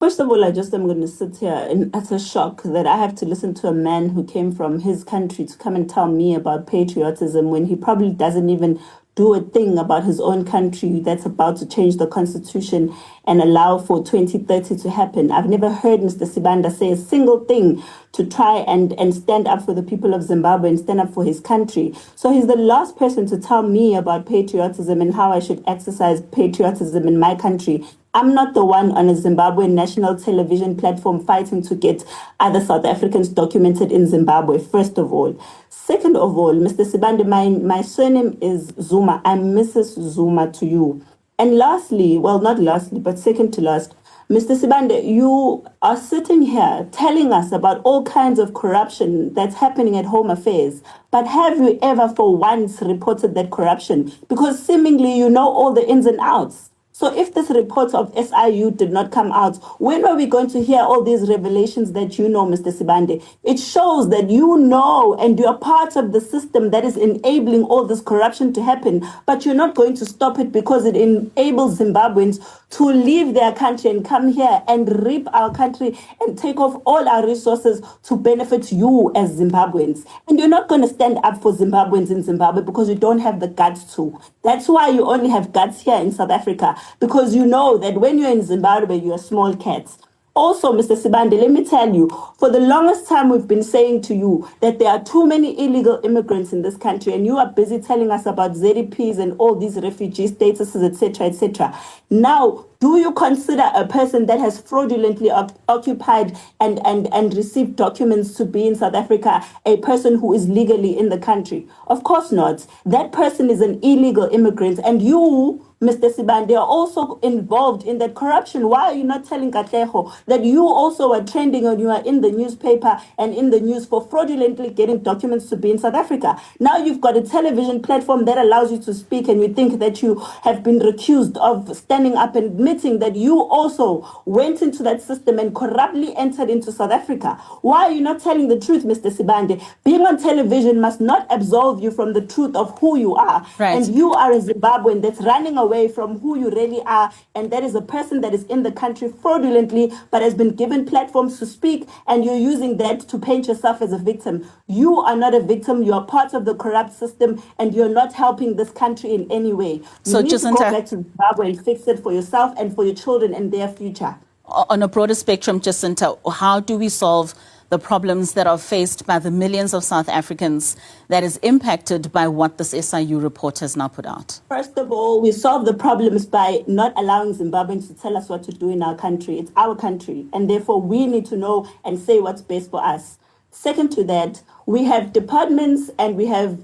First of all, I just am going to sit here in utter shock that I have to listen to a man who came from his country to come and tell me about patriotism when he probably doesn't even do a thing about his own country that's about to change the constitution and allow for 2030 to happen. I've never heard Mr. Sibanda say a single thing to try and stand up for the people of Zimbabwe and stand up for his country. So he's the last person to tell me about patriotism and how I should exercise patriotism in my country. I'm not the one on a Zimbabwean national television platform fighting to get other South Africans documented in Zimbabwe, first of all. Second of all, Mr. Sibanda, my surname is Zuma. I'm Mrs. Zuma to you. And lastly, well, not lastly, but second to last, Mr. Sibanda, you are sitting here telling us about all kinds of corruption that's happening at Home Affairs. But have you ever for once reported that corruption? Because seemingly you know all the ins and outs. So if this report of SIU did not come out, when are we going to hear all these revelations that you know, Mr. Sibande? It shows that you know and you're part of the system that is enabling all this corruption to happen, but you're not going to stop it because it enables Zimbabweans to leave their country and come here and reap our country and take off all our resources to benefit you as Zimbabweans. And you're not going to stand up for Zimbabweans in Zimbabwe because you don't have the guts to. That's why you only have guts here in South Africa, because you know that when you're in Zimbabwe, you're small cats. Also, Mr. Sibande, let me tell you, for the longest time we've been saying to you that there are too many illegal immigrants in this country, and you are busy telling us about ZDPs and all these refugee statuses, etc., etc. Now, do you consider a person that has fraudulently occupied and received documents to be in South Africa a person who is legally in the country? Of course not. That person is an illegal immigrant, and you, Mr. Sibande, are also involved in that corruption. Why are you not telling Katleho that you also are trending and you are in the newspaper and in the news for fraudulently getting documents to be in South Africa? Now you've got a television platform that allows you to speak, and you think that you have been accused of standing up and admitting that you also went into that system and corruptly entered into South Africa. Why are you not telling the truth, Mr. Sibande? Being on television must not absolve you from the truth of who you are. Right. And you are a Zimbabwean that's running away from who you really are, and that is a person that is in the country fraudulently but has been given platforms to speak, and you're using that to paint yourself as a victim. You are not a victim. You are part of the corrupt system, and you're not helping this country in any way. You need to go back to Zimbabwe and fix it for yourself and for your children and their future. On a broader spectrum, Jacinta, how do we solve the problems that are faced by the millions of South Africans that is impacted by what this SIU report has now put out? First of all, we solve the problems by not allowing Zimbabweans to tell us what to do in our country. It's our country, and therefore we need to know and say what's best for us. Second to that, we have departments and we have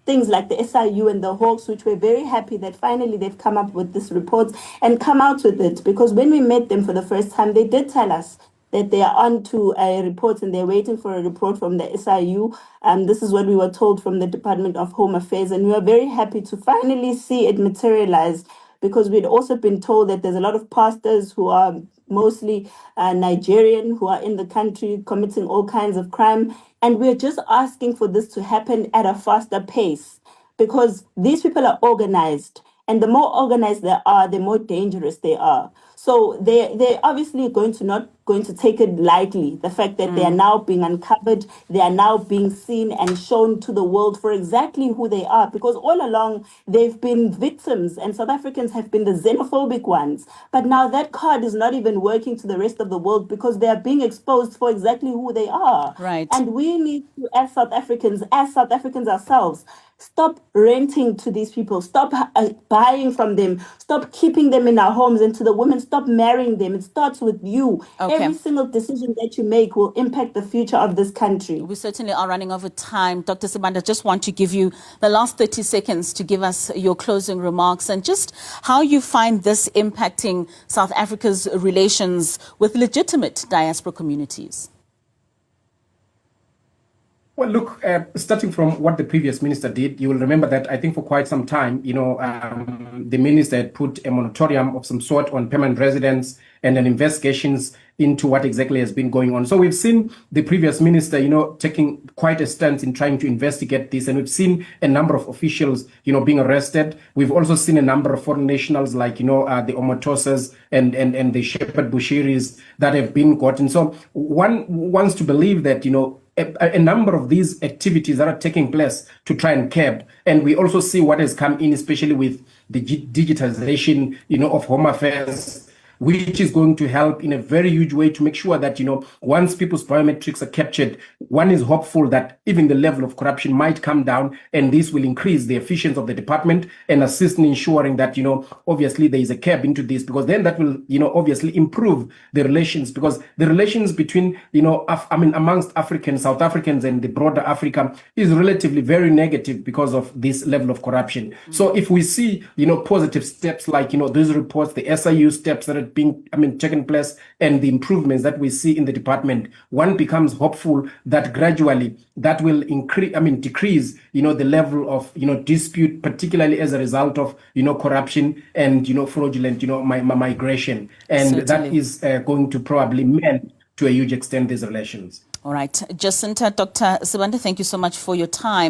things like the SIU and the Hawks, which we're very happy that finally they've come up with this report and come out with it. Because when we met them for the first time, they did tell us that they are on to a report and they're waiting for a report from the SIU. This is what we were told from the Department of Home Affairs, and we are very happy to finally see it materialize, because we'd also been told that there's a lot of pastors who are mostly Nigerian, who are in the country committing all kinds of crime. And we're just asking for this to happen at a faster pace, because these people are organized. And the more organized they are, the more dangerous they are. So they're obviously not going to take it lightly, the fact that they are now being uncovered, they are now being seen and shown to the world for exactly who they are, because all along they've been victims and South Africans have been the xenophobic ones. But now that card is not even working to the rest of the world, because they are being exposed for exactly who they are. Right. And we need to, as South Africans ourselves, stop renting to these people. Stop buying from them. Stop keeping them in our homes. And to the women, stop marrying them. It starts with you. Okay. Every single decision that you make will impact the future of this country. We certainly are running over time. Dr. Sibanda, just want to give you the last 30 seconds to give us your closing remarks and just how you find this impacting South Africa's relations with legitimate diaspora communities. Well, look, starting from what the previous minister did, you will remember that I think for quite some time, the minister had put a moratorium of some sort on permanent residents and then investigations into what exactly has been going on. So we've seen the previous minister, taking quite a stance in trying to investigate this, and we've seen a number of officials, being arrested. We've also seen a number of foreign nationals, like the Omotosas and the Shepherd Bushiris that have been gotten. So one wants to believe that a number of these activities that are taking place to try and curb. And we also see what has come in, especially with the digitization, of Home Affairs, which is going to help in a very huge way to make sure that, once people's biometrics are captured, one is hopeful that even the level of corruption might come down, and this will increase the efficiency of the department and assist in ensuring that, obviously there is a curb into this, because then that will, obviously improve the relations, because the relations between, amongst Africans, South Africans and the broader Africa is relatively very negative because of this level of corruption. So if we see, positive steps like, those reports, the SIU steps that are being taken place, and the improvements that we see in the department, one becomes hopeful that gradually that will decrease the level of dispute, particularly as a result of corruption and fraudulent migration, and Certainly. that is going to probably mend to a huge extent these relations. All right, Jacinta, Dr. Sibanda, thank you so much for your time.